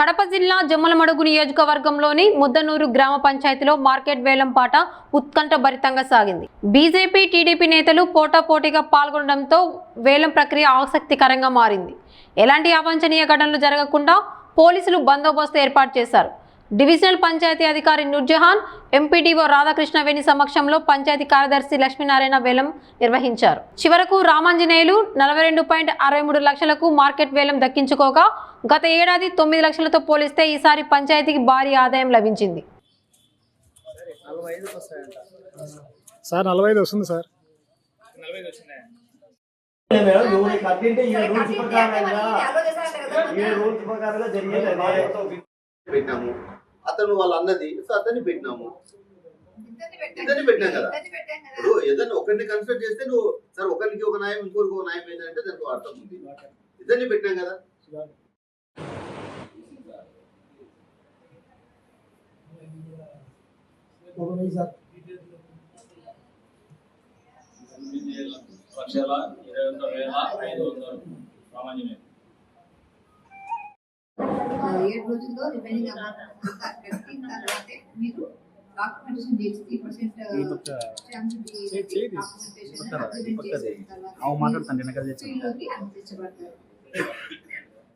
కడప జిల్లా జమ్మలమడుగు నియోజకవర్గంలోని ముద్దనూరు గ్రామ పంచాయతీలో మార్కెట్ వేలం పాట ఉత్కంఠభరితంగా సాగింది. బీజేపీ, టీడీపీ నేతలు పోటాపోటీగా పాల్గొనడంతో వేలం ప్రక్రియ ఆసక్తికరంగా మారింది. ఎలాంటి అవాంఛనీయ ఘటనలు జరగకుండా పోలీసులు బందోబస్తు ఏర్పాటు చేశారు. డివిజనల్ పంచాయతీ అధికారి నూర్జహాన్, ఎంపీడీఓ రాధాకృష్ణవేణి సమక్షంలో పంచాయతీ కార్యదర్శి లక్ష్మీనారాయణ వేలం నిర్వహించారు. చివరకు రామాంజనేయులు 42.63 లక్షలకు మార్కెట్ వేలం దక్కించుకోగా గత ఏడాది 9 లక్షలతో పోలిస్తే ఈసారి పంచాయతీకి భారీ ఆదాయం లభించింది. సార్ 45 వస్తుంది సార్. పెట్టినాము అతను వాళ్ళ అన్నది అతన్ని పెట్టినాము ఇద్దరిని పెట్టినాం కదా. ఇప్పుడు ఏదైనా ఒకరిని కన్సిడర్ చేస్తే నువ్వు సార్ ఒకరికి ఒక న్యాయం ఇంకొకరికి ఒక న్యాయం ఏంటంటే దానికి అర్థం ఉంది. ఇద్దరిని పెట్టినాం కదా. ఏడు రోజుల్లో రిమైనింగ్ అమౌంట్ అంతా కట్టిన తర్వాతే మీరు డాక్యుమెంటేషన్ చేసి 3%